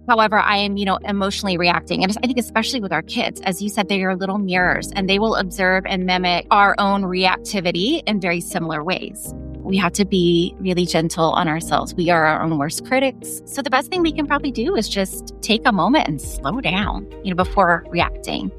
However, I am, emotionally reacting. And I think especially with our kids, as you said, they are little mirrors and they will observe and mimic our own reactivity in very similar ways. We have to be really gentle on ourselves. We are our own worst critics. So the best thing we can probably do is just take a moment and slow down, before reacting.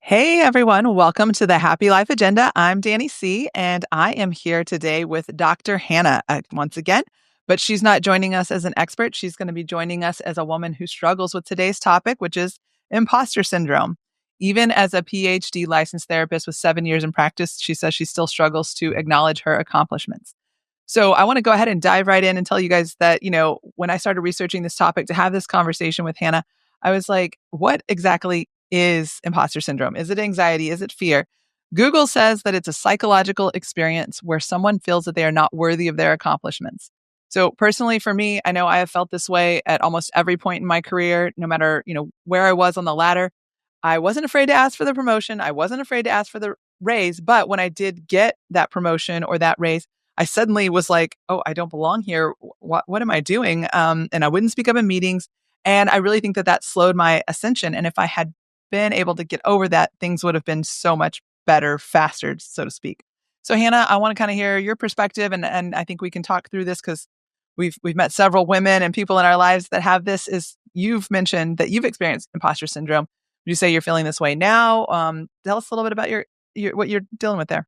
Hey everyone, welcome to the Happy Life Agenda. I'm Dani C, and I am here today with Dr. Hannah once again, but she's not joining us as an expert. She's going to be joining us as a woman who struggles with today's topic, which is imposter syndrome. Even as a PhD licensed therapist with 7 years in practice, she says she still struggles to acknowledge her accomplishments. So I want to go ahead and dive right in and tell you guys that, when I started researching this topic to have this conversation with Hannah, I was like, what exactly is imposter syndrome? Is it anxiety? Is it fear? Google says that it's a psychological experience where someone feels that they are not worthy of their accomplishments. So personally, for me, I know I have felt this way at almost every point in my career, no matter, where I was on the ladder. I wasn't afraid to ask for the promotion. I wasn't afraid to ask for the raise. But when I did get that promotion or that raise, I suddenly was like, oh, I don't belong here. What am I doing? And I wouldn't speak up in meetings. And I really think that that slowed my ascension. And if I had been able to get over that, things would have been so much better, faster, so to speak. So Hannah, I want to kind of hear your perspective, and I think we can talk through this because we've met several women and people in our lives that have this. Is you've mentioned that you've experienced imposter syndrome. Would you say you're feeling this way now? Tell us a little bit about your what you're dealing with there.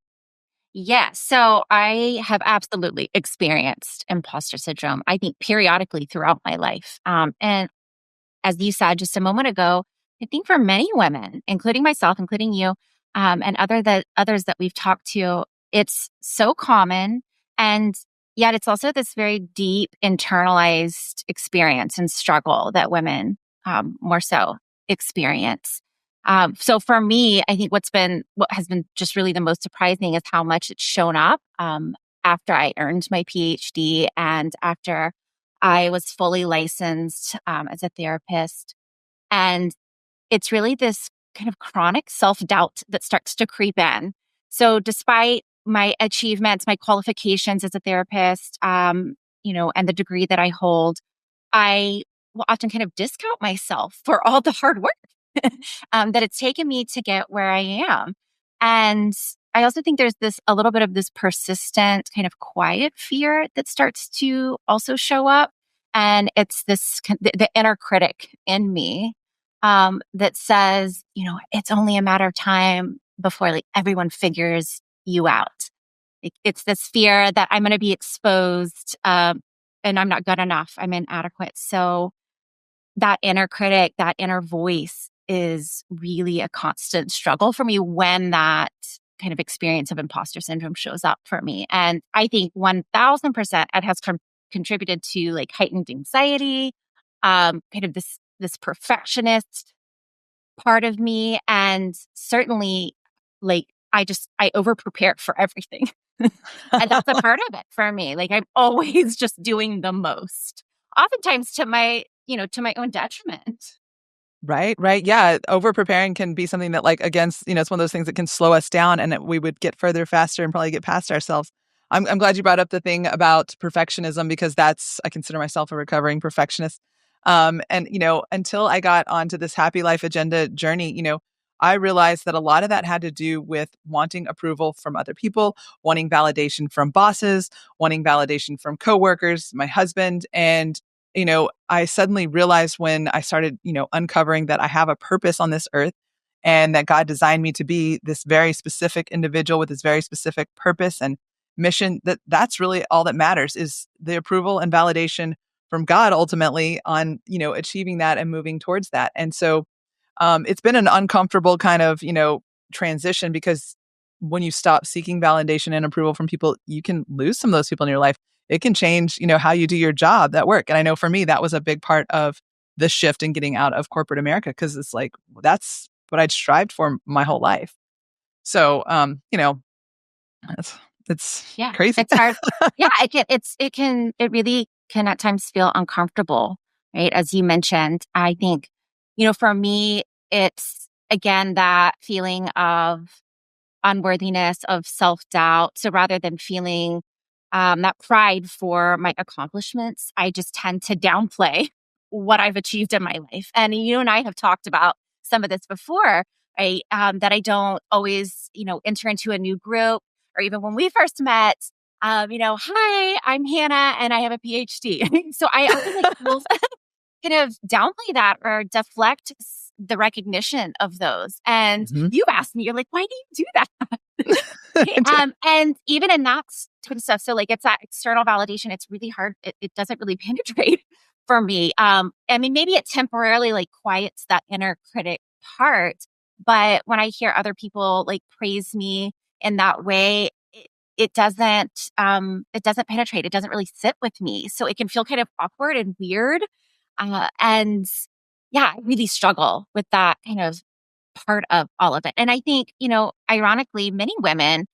Yeah, so I have absolutely experienced imposter syndrome, I think periodically throughout my life. And as you said just a moment ago, I think for many women, including myself, including you, and others that we've talked to, it's so common. And yet it's also this very deep internalized experience and struggle that women more so experience. So for me, I think what has been just really the most surprising is how much it's shown up after I earned my PhD and after I was fully licensed as a therapist. And it's really this kind of chronic self-doubt that starts to creep in. So despite my achievements, my qualifications as a therapist, and the degree that I hold, I will often kind of discount myself for all the hard work that it's taken me to get where I am. And I also think there's a little bit of this persistent kind of quiet fear that starts to also show up. And it's the inner critic in me that says, it's only a matter of time before like everyone figures you out. It's this fear that I'm going to be exposed and I'm not good enough. I'm inadequate. So that inner critic, that inner voice is really a constant struggle for me when that kind of experience of imposter syndrome shows up for me. And I think 1000% it has contributed to like heightened anxiety, kind of this perfectionist part of me. And certainly like I over prepare for everything. And that's a part of it for me. Like I'm always just doing the most, oftentimes to my own detriment. Right, right. Yeah. Over preparing can be something that, like, against, it's one of those things that can slow us down and we would get further faster and probably get past ourselves. I'm glad you brought up the thing about perfectionism because I consider myself a recovering perfectionist. And, until I got onto this happy life agenda journey, I realized that a lot of that had to do with wanting approval from other people, wanting validation from bosses, wanting validation from coworkers, my husband. And I suddenly realized when I started, uncovering that I have a purpose on this earth and that God designed me to be this very specific individual with this very specific purpose and mission, that's really all that matters is the approval and validation from God ultimately on, achieving that and moving towards that. And so it's been an uncomfortable kind of, transition because when you stop seeking validation and approval from people, you can lose some of those people in your life. It can change, how you do your job at work. And I know for me, that was a big part of the shift in getting out of corporate America because it's like, that's what I'd strived for my whole life. So, it's, it's Yeah, crazy. it's hard. Yeah, it really can at times feel uncomfortable, right? As you mentioned, I think For me, it's again that feeling of unworthiness, of self doubt. So rather than feeling that pride for my accomplishments, I just tend to downplay what I've achieved in my life. And you and I have talked about some of this before, right? That I don't always, enter into a new group, or even when we first met, hi, I'm Hannah and I have a PhD. So I often will kind of downplay that or deflect the recognition of those. And Mhm. you asked me, you're like, why do you do that? And even in that twin stuff, so like it's that external validation, it's really hard. It doesn't really penetrate for me. I mean, maybe it temporarily like quiets that inner critic part, but when I hear other people like praise me in that way, it doesn't penetrate. It doesn't really sit with me. So it can feel kind of awkward and weird. And yeah, I really struggle with that kind of part of all of it. And I think, ironically, many women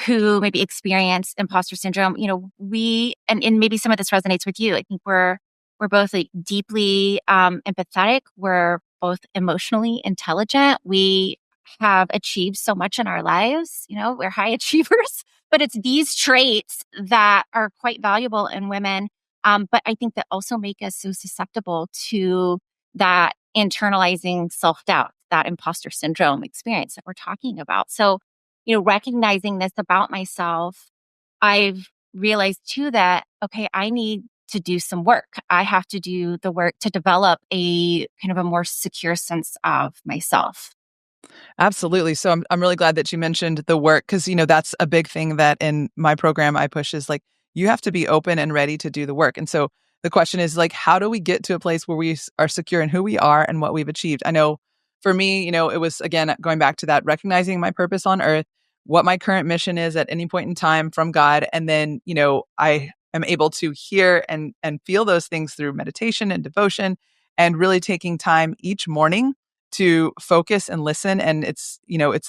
who maybe experience imposter syndrome, we and maybe some of this resonates with you. I think we're both like deeply empathetic. We're both emotionally intelligent. We have achieved so much in our lives. We're high achievers, but it's these traits that are quite valuable in women. But I think that also make us so susceptible to that internalizing self doubt, that imposter syndrome experience that we're talking about. So recognizing this about myself, I've realized too that, okay, I need to do some work. I have to do the work to develop a kind of a more secure sense of myself. Absolutely. So I'm really glad that you mentioned the work because that's a big thing that in my program I push is like you have to be open and ready to do the work. And so the question is like how do we get to a place where we are secure in who we are and what we've achieved? I know for me, it was again going back to that recognizing my purpose on earth, what my current mission is at any point in time from God, and then I am able to hear and feel those things through meditation and devotion and really taking time each morning to focus and listen. And it's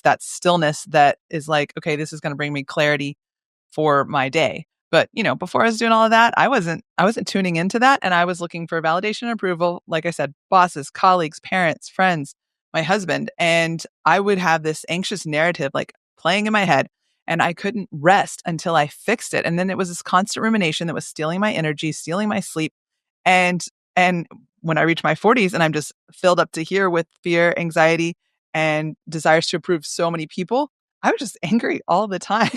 that stillness that is like, okay, this is going to bring me clarity for my day. But, before I was doing all of that, I wasn't tuning into that. And I was looking for validation and approval. Like I said, bosses, colleagues, parents, friends, my husband. And I would have this anxious narrative like playing in my head. And I couldn't rest until I fixed it. And then it was this constant rumination that was stealing my energy, stealing my sleep. And when I reach my 40s and I'm just filled up to here with fear, anxiety, and desires to approve so many people, I was just angry all the time.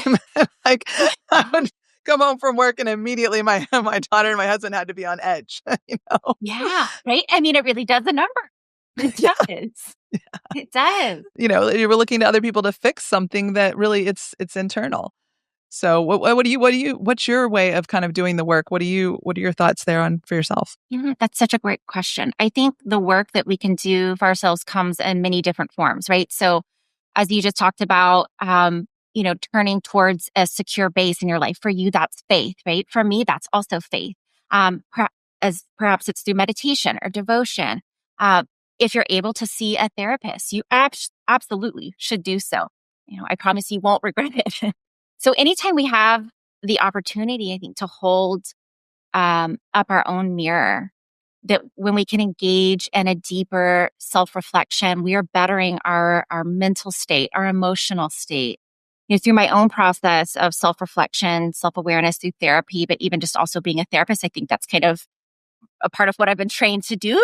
Like I Yeah. would come home from work and immediately my my daughter and my husband had to be on edge, you know? Yeah. Right. I mean, it really does a number. It Yeah. does. It does. You were looking to other people to fix something that really it's internal. So what's your way of kind of doing the work? What are your thoughts there on for yourself? That's such a great question. I think the work that we can do for ourselves comes in many different forms, right? So, as you just talked about, turning towards a secure base in your life. For you, that's faith, right? For me, that's also faith. As perhaps it's through meditation or devotion. Uh, if you're able to see a therapist, you absolutely should do so. I promise you won't regret it. So, anytime we have the opportunity, I think, to hold up our own mirror, that when we can engage in a deeper self-reflection, we are bettering our mental state, our emotional state. Through my own process of self-reflection, self-awareness through therapy, but even just also being a therapist, I think that's kind of a part of what I've been trained to do.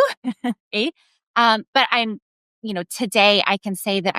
Right? But today I can say that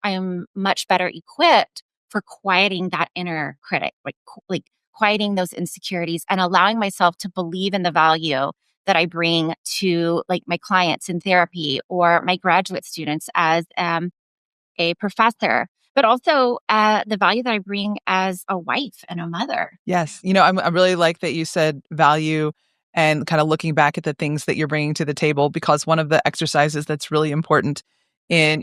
I'm much better equipped for quieting that inner critic, like quieting those insecurities and allowing myself to believe in the value that I bring to like my clients in therapy or my graduate students as a professor, but also the value that I bring as a wife and a mother. Yes. I really like that you said value and kind of looking back at the things that you're bringing to the table, because one of the exercises that's really important in,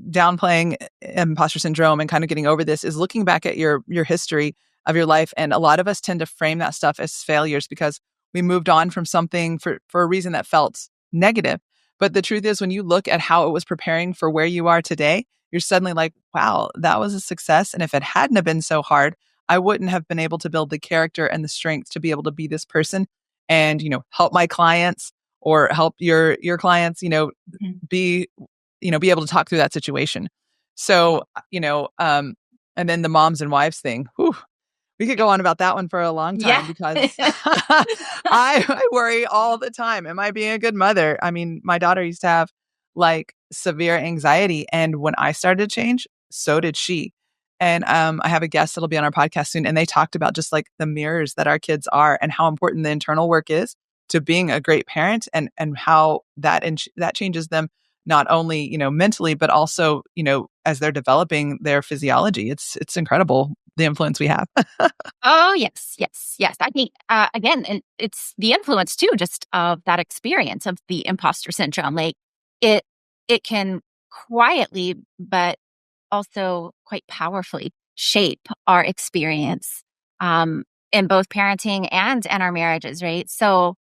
downplaying imposter syndrome and kind of getting over this is looking back at your history of your life. And a lot of us tend to frame that stuff as failures because we moved on from something for a reason that felt negative. But the truth is, when you look at how it was preparing for where you are today, you're suddenly like, wow, that was a success. And if it hadn't have been so hard, I wouldn't have been able to build the character and the strength to be able to be this person and, help my clients or help your clients, Mhm. be, be able to talk through that situation. Yeah. So, and then the moms and wives thing. Whew, we could go on about that one for a long Yeah. time because I worry all the time. Am I being a good mother? I mean, my daughter used to have like severe anxiety. And when I started to change, so did she. And I have a guest that'll be on our podcast soon. And they talked about just like the mirrors that our kids are and how important the internal work is to being a great parent, and how that changes them not only, mentally, but also, as they're developing their physiology. It's incredible the influence we have. Oh, yes, yes, yes. I think, again, and it's the influence too, just of that experience of the imposter syndrome. Like it, it can quietly, but also quite powerfully shape our experience, um, in both parenting and in our marriages, right? So,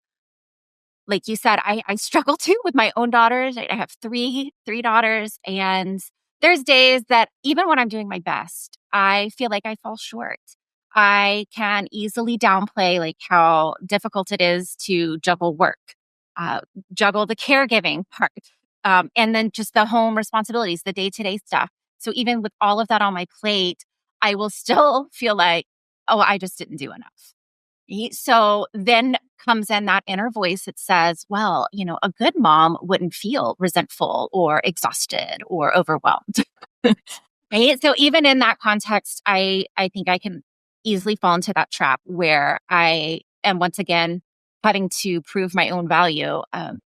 like you said, I struggle too with my own daughters. I have three daughters, and there's days that even when I'm doing my best, I feel like I fall short. I can easily downplay like how difficult it is to juggle work, uh, juggle the caregiving part, and then just the home responsibilities, the day to day stuff. So even with all of that on my plate, I will still feel like, oh, I just didn't do enough. So then comes in that inner voice that says, well, a good mom wouldn't feel resentful or exhausted or overwhelmed. Right. So even in that context, I think I can easily fall into that trap where I am once again having to prove my own value.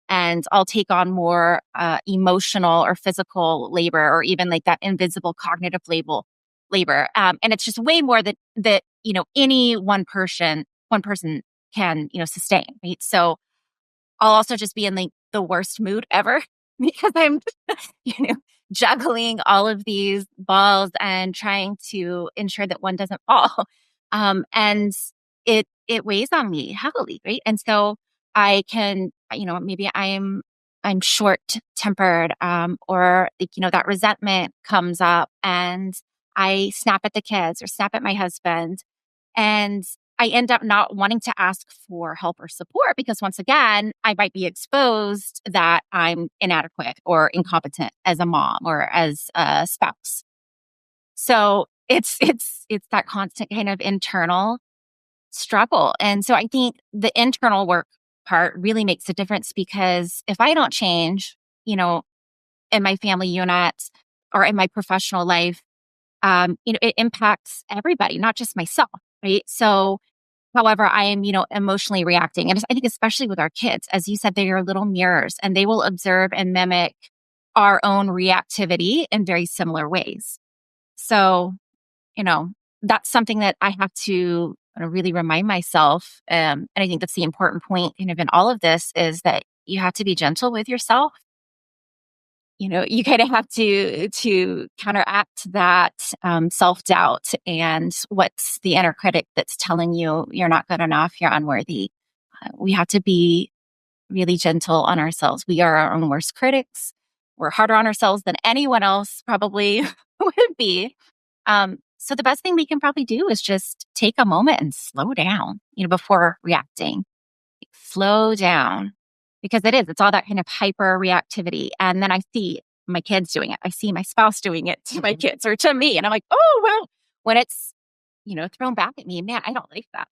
And I'll take on more emotional or physical labor, or even like that invisible cognitive labor. And it's just way more that any one person can sustain. Right. So I'll also just be in like the worst mood ever because I'm, you know, juggling all of these balls and trying to ensure that one doesn't fall. And it weighs on me heavily, right? And so I can, maybe I'm short tempered, or like, that resentment comes up and I snap at the kids or snap at my husband, and I end up not wanting to ask for help or support because once again, I might be exposed that I'm inadequate or incompetent as a mom or as a spouse. So it's that constant kind of internal struggle. And so I think the internal work part really makes a difference because if I don't change, you know, in my family unit or in my professional life, it impacts everybody, not just myself. Right. So however, I am, emotionally reacting. And I think especially with our kids, as you said, they are little mirrors and they will observe and mimic our own reactivity in very similar ways. So, you know, that's something that I have to really remind myself. And I think that's the important point kind of in all of this is that you have to be gentle with yourself. You kind of have to counteract that self-doubt and what's the inner critic that's telling you you're not good enough, you're unworthy. We have to be really gentle on ourselves. We are our own worst critics. We're harder on ourselves than anyone else probably would be. So the best thing we can probably do is just take a moment and slow down, before reacting. Slow down because it's all that kind of hyper reactivity. And then I see my kids doing it. I see my spouse doing it to my kids or to me. And I'm like, oh, well, when it's, thrown back at me, man, I don't like that.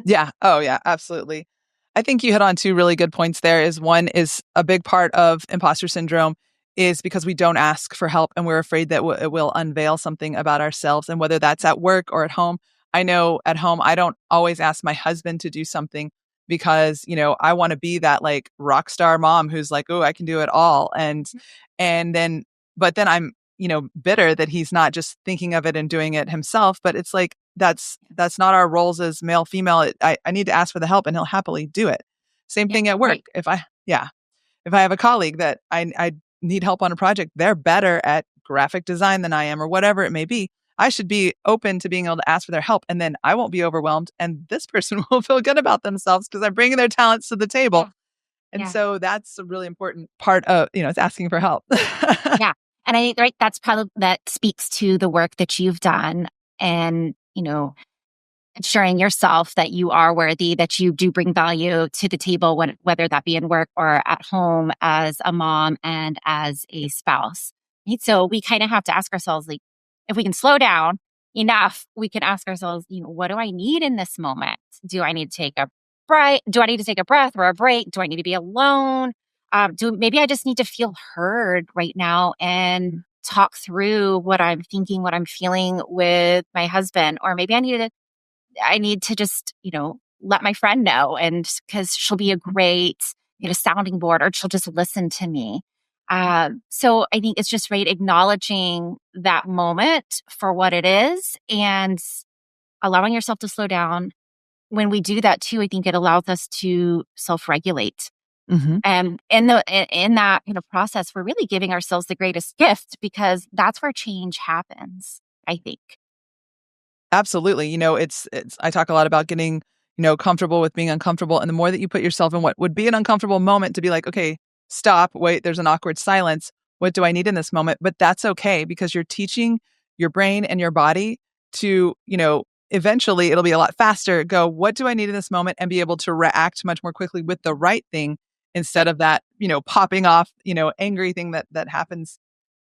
Yeah. Oh, yeah, absolutely. I think you hit on two really good points there. Is one is a big part of imposter syndrome is because we don't ask for help and we're afraid that it will unveil something about ourselves. And whether that's at work or at home, I know at home, I don't always ask my husband to do something because, I want to be that like rock star mom who's like, oh, I can do it all. And then, but then I'm, bitter that he's not just thinking of it and doing it himself. But it's like, that's not our roles as male, female. I need to ask for the help and he'll happily do it. Same Yeah, thing at work. right. If I have a colleague that I need help on a project, they're better at graphic design than I am or whatever it may be. I should be open to being able to ask for their help and then I won't be overwhelmed and this person will feel good about themselves because I'm bringing their talents to the table. Yeah. And Yeah. so that's a really important part of, it's asking for help. Yeah. And I think, right, that's probably that speaks to the work that you've done. And, assuring yourself that you are worthy, that you do bring value to the table, whether that be in work or at home as a mom and as a spouse. Right? So we kind of have to ask ourselves, like, if we can slow down enough, we can ask ourselves, what do I need in this moment? Do I need to take a break? Do I need to take a breath or a break? Do I need to be alone? Do maybe I just need to feel heard right now and talk through what I'm thinking, what I'm feeling with my husband, or maybe I need to just, let my friend know, and because she'll be a great, sounding board, or she'll just listen to me. So I think it's just right acknowledging that moment for what it is and allowing yourself to slow down. When we do that too, I think it allows us to self-regulate. Mhm. And in that kind of process, we're really giving ourselves the greatest gift because that's where change happens, I think. Absolutely. It's I talk a lot about getting, comfortable with being uncomfortable. And the more that you put yourself in what would be an uncomfortable moment to be like, okay, stop, wait, there's an awkward silence. What do I need in this moment? But that's okay because you're teaching your brain and your body to, eventually it'll be a lot faster. Go, what do I need in this moment? And be able to react much more quickly with the right thing instead of that, popping off, angry thing that happens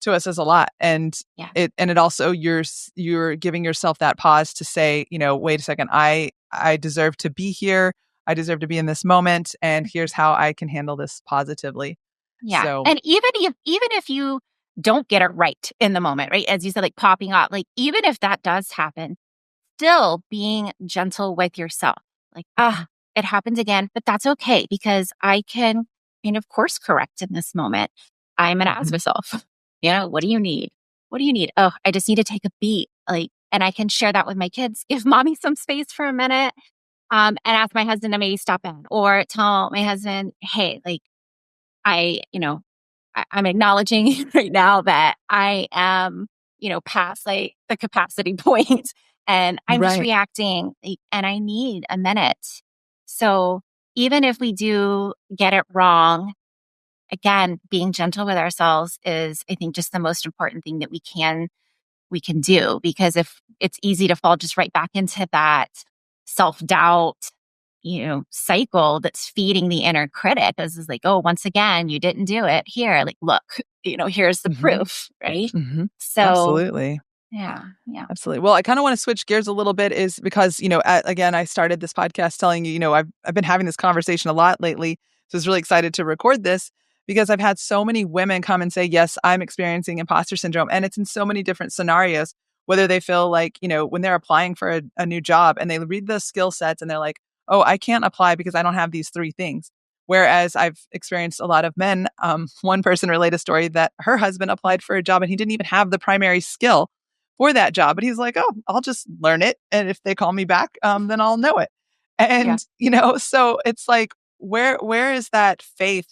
to us as a lot. Yeah. And it also you're giving yourself that pause to say, wait a second, I deserve to be here. I deserve to be in this moment, and here's how I can handle this positively. Yeah. So, And even if you don't get it right in the moment, right? As you said, like popping off, like even if that does happen, still being gentle with yourself. Like, it happens again, but that's okay because I can kind of course correct in this moment. I'm gonna ask mhm, myself, what do you need? What do you need? Oh, I just need to take a beat. Like, and I can share that with my kids. Give mommy some space for a minute. And ask my husband to maybe stop in or tell my husband, hey, like I, I'm acknowledging right now that I am, past like the capacity point and I'm just right. reacting and I need a minute. So even if we do get it wrong, again, being gentle with ourselves is, I think, just the most important thing that we can do because if it's easy to fall just right back into that self-doubt, cycle that's feeding the inner critic. This is like, oh, once again, you didn't do it. Here, like, look, here's the Hmm. proof, right? Hmm. So, Absolutely. yeah, yeah, Absolutely. Well, I kind of want to switch gears a little bit is because, again, I started this podcast telling you, I've been having this conversation a lot lately. So I was really excited to record this because I've had so many women come and say, yes, I'm experiencing imposter syndrome. And it's in so many different scenarios, whether they feel like, when they're applying for a new job and they read the skill sets and they're like, oh, I can't apply because I don't have these three things. Whereas I've experienced a lot of men. One person relayed a story that her husband applied for a job and he didn't even have the primary skill for that job. But he's like, oh, I'll just learn it. And if they call me back, then I'll know it. yeah, And, so it's like, where is that faith?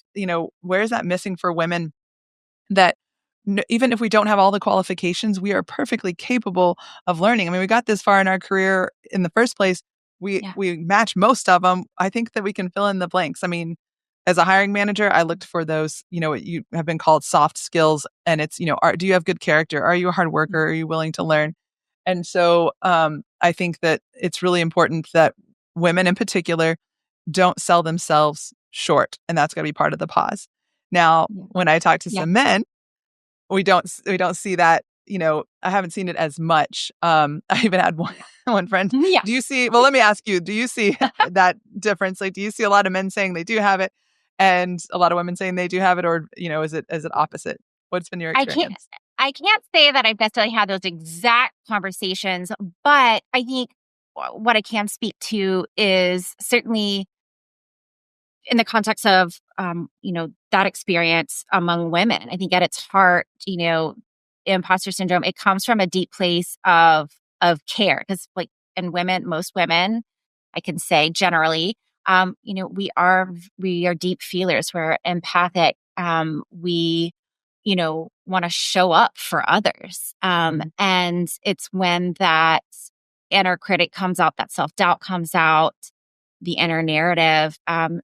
Where is that missing for women that even if we don't have all the qualifications, we are perfectly capable of learning. I mean, we got this far in our career in the first place. yeah, We match most of them. I think that we can fill in the blanks. I mean, as a hiring manager, I looked for those, what you have been called soft skills. And it's, do you have good character? Are you a hard mm, worker? Are you willing to learn? And so I think that it's really important that women in particular don't sell themselves short. And that's going to be part of the pause. Now, yeah, when I talk to yeah, some men, we don't see that, I haven't seen it as much. I even had one friend. yeah. Do you see well, let me ask you, do you see that difference? Like, do you see a lot of men saying they do have it and a lot of women saying they do have it, or, is it opposite? What's been your I can't. experience? I can't say that I've necessarily had those exact conversations, but I think what I can speak to is certainly in the context of that experience among women. I think at its heart, imposter syndrome, it comes from a deep place of care because like and women, most women, I can say generally, we are deep feelers, we're empathic, we want to show up for others, Mhm, and it's when that inner critic comes out, that self-doubt comes out, the inner narrative,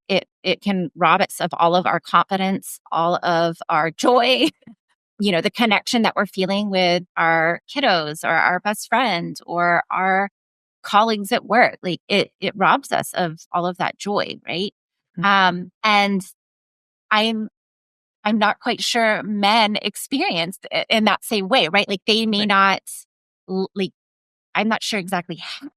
it can rob us of all of our confidence, all of our joy, the connection that we're feeling with our kiddos or our best friend or our colleagues at work. Like it robs us of all of that joy, right? And I'm I'm not quite sure men experience in that same way, right? Like they may Right. not like I'm not sure exactly how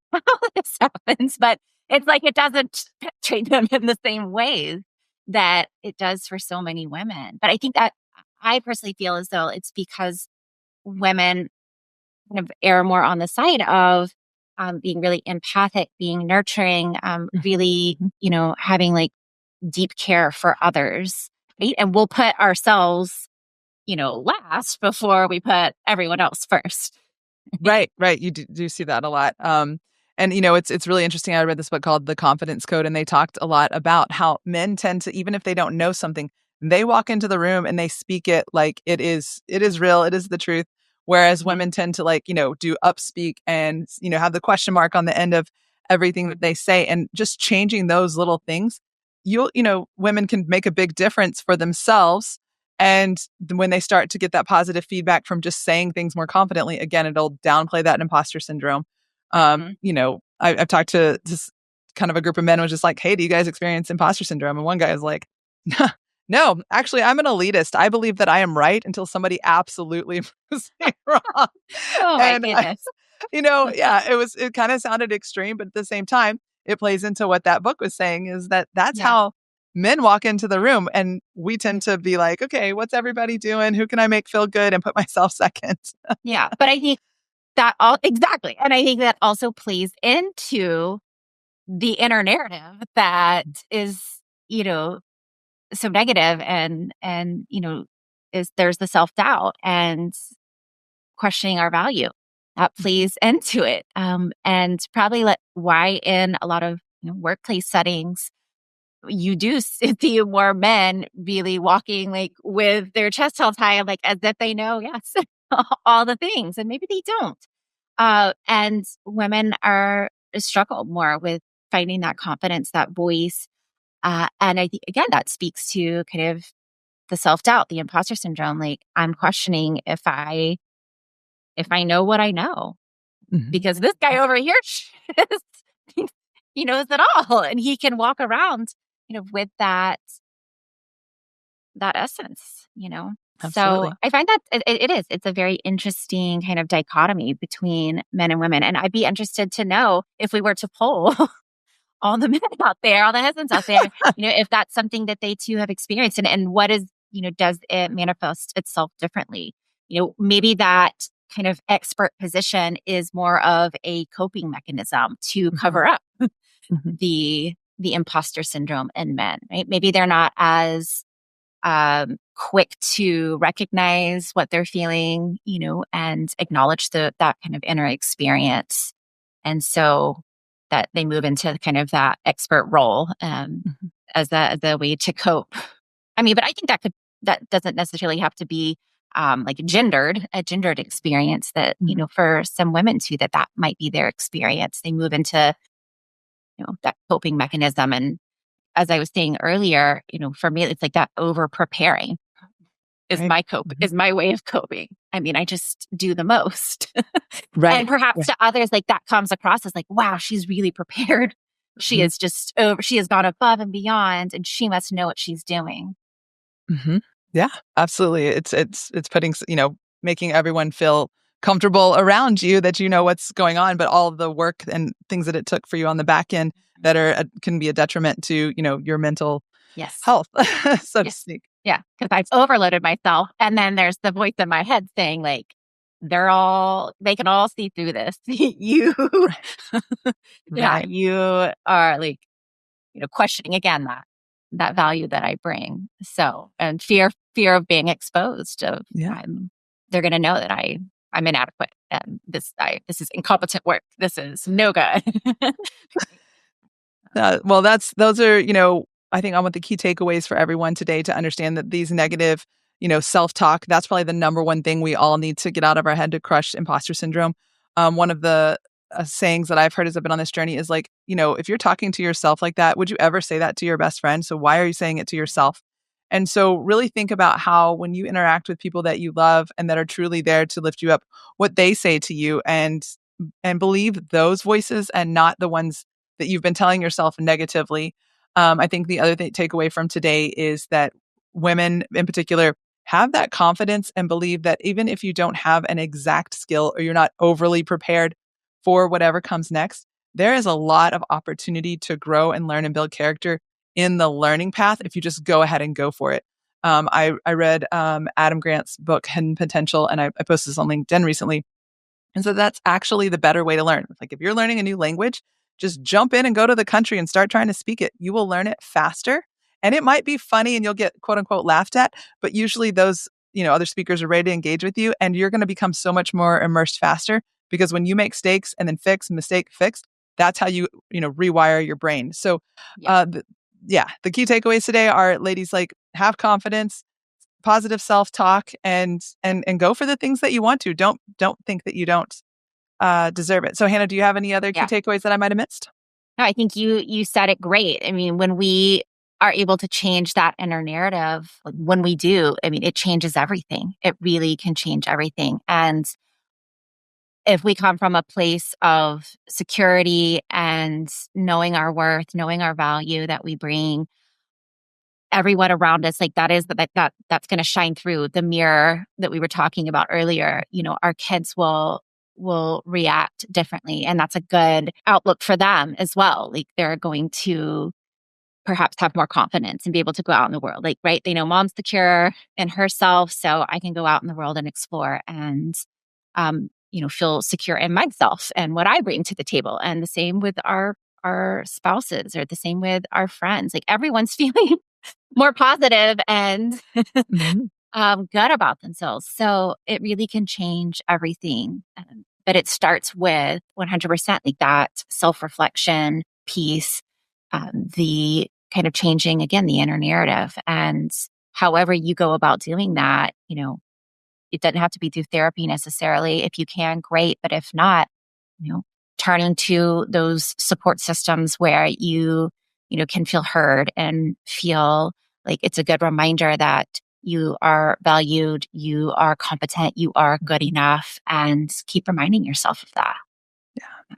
this happens, but it's like it doesn't penetrate them in the same ways that it does for so many women. But I think that I personally feel as though it's because women kind of err more on the side of being really empathic, being nurturing, really, Mhm. having like deep care for others, right? And we'll put ourselves, last before we put everyone else first. Right, right. You do see that a lot. And it's really interesting. I read this book called The Confidence Code, and they talked a lot about how men tend to, even if they don't know something, they walk into the room and they speak it like it is real, it is the truth. Whereas Mhm. women tend to do upspeak and have the question mark on the end of everything that they say, and just changing those little things, women can make a big difference for themselves. And when they start to get that positive feedback from just saying things more confidently, again, it'll downplay that imposter syndrome. Mhm. I've talked to this kind of a group of men, was just like, "Hey, do you guys experience imposter syndrome?" And one guy is like, "No, actually, I'm an elitist. I believe that I am right until somebody absolutely proves me wrong." Oh my And goodness. yeah, it kind of sounded extreme, but at the same time, it plays into what that book was saying, is that that's Yeah. how men walk into the room, and we Mm. tend to be like, "Okay, what's everybody doing? Who can I make feel good and put myself second?" Yeah. But I think that all exactly. And I think that also plays into the inner narrative that is, you know, so negative and is there's the self-doubt and questioning our value that plays into it. And probably why in a lot of workplace settings you do see more men really walking like with their chest held high, like as if they know, yes, all the things, and maybe they don't. And women are struggle more with finding that confidence, that voice. And I think again that speaks to kind of the self doubt, the imposter syndrome. Like I'm questioning if I know what I know, Mhm. because this guy over here, he knows it all, and he can walk around, with that essence. So Absolutely. I find that it is. It's a very interesting kind of dichotomy between men and women, and I'd be interested to know if we were to poll all the men out there, all the husbands out there, if that's something that they too have experienced, and what is, does it manifest itself differently? Maybe that kind of expert position is more of a coping mechanism to Mhm, cover up mhm, the imposter syndrome in men, right? Maybe they're not as quick to recognize what they're feeling, and acknowledge that kind of inner experience. And so that they move into kind of that expert role mhm, as a way to cope. I mean, but I think that doesn't necessarily have to be like a gendered experience that, mhm, for some women too, that might be their experience. They move into, that coping mechanism. And as I was saying earlier, for me, it's like that over preparing right. Mhm. is my way of coping. I mean, I just do the most. And Right, perhaps right. to others, like that comes across as like, wow, she's really prepared. Mhm, She has gone above and beyond, and she must know what she's doing. mhm. Yeah, absolutely. It's putting making everyone feel comfortable around you, that you know what's going on, but all of the work and things that it took for you on the back end that can be a detriment to, your mental Yes. health, so to Yes. speak. Yeah. Because I've overloaded myself. And then there's the voice in my head saying, like, they can all see through this. You, Right, yeah, right. you are like, questioning again that value that I bring. So, and fear of being exposed of Yeah. they're going to know that I'm inadequate and this is incompetent work. This is no good. Well, those are, I think I want the key takeaways for everyone today, to understand that these negative, self-talk, that's probably the number one thing we all need to get out of our head to crush imposter syndrome. One of the sayings that I've heard as I've been on this journey is like, if you're talking to yourself like that, would you ever say that to your best friend? So why are you saying it to yourself? And so really think about how, when you interact with people that you love and that are truly there to lift you up, what they say to you. And and believe those voices and not the ones that you've been telling yourself negatively. I think the other takeaway from today is that women in particular have that confidence and believe that even if you don't have an exact skill or you're not overly prepared for whatever comes next, there is a lot of opportunity to grow and learn and build character in the learning path if you just go ahead and go for it. I read Adam Grant's book, Hidden Potential, and I posted this on LinkedIn recently. And so that's actually the better way to learn. Like if you're learning a new language, just jump in and go to the country and start trying to speak it. You will learn it faster. And it might be funny and you'll get quote unquote laughed at, but usually those, other speakers are ready to engage with you and you're going to become so much more immersed faster because when you make mistakes and then fix, mistake, fix, that's how rewire your brain. So, Yeah. uh, the, yeah, the key takeaways today are ladies, like have confidence, positive self-talk, and go for the things that you want to. Don't think that you don't deserve it. So Hannah, do you have any other key Yeah. takeaways that I might have missed? No, I think you said it great. I mean, when we are able to change that inner narrative, like when we do, I mean, it changes everything. It really can change everything. And if we come from a place of security and knowing our worth, knowing our value that we bring, everyone around us, like that's going to shine through the mirror that we were talking about earlier. Our kids will react differently, and that's a good outlook for them as well. Like they're going to perhaps have more confidence and be able to go out in the world. Like, right, they know mom's secure in herself, so I can go out in the world and explore and feel secure in myself and what I bring to the table. And the same with our spouses, or the same with our friends. Like everyone's feeling more positive and Mhm. good about themselves. So it really can change everything. But it starts with 100% like that self reflection piece, the kind of changing again the inner narrative. And however you go about doing that, it doesn't have to be through therapy necessarily. If you can, great. But if not, you know, turning to those support systems where you can feel heard and feel like it's a good reminder that you are valued, you are competent, you are good enough, and keep reminding yourself of that.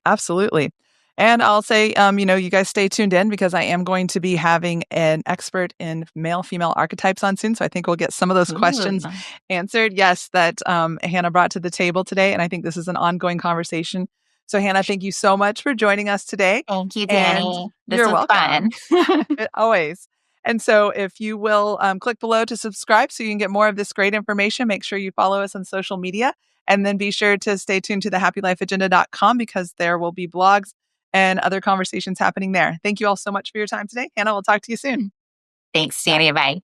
Absolutely. And I'll say, you guys stay tuned in because I am going to be having an expert in male female archetypes on soon. So I think we'll get some of those Ooh. questions answered. Yes, that Hannah brought to the table today. And I think this is an ongoing conversation. So, Hannah, thank you so much for joining us today. Thank you, And Dani. This you're was fun. welcome. Always. And so, if you will click below to subscribe so you can get more of this great information, make sure you follow us on social media. And then be sure to stay tuned to thehappylifeagenda.com because there will be blogs and other conversations happening there. Thank you all so much for your time today. Hannah, we'll talk to you soon. Thanks, Bye. Dani. Bye.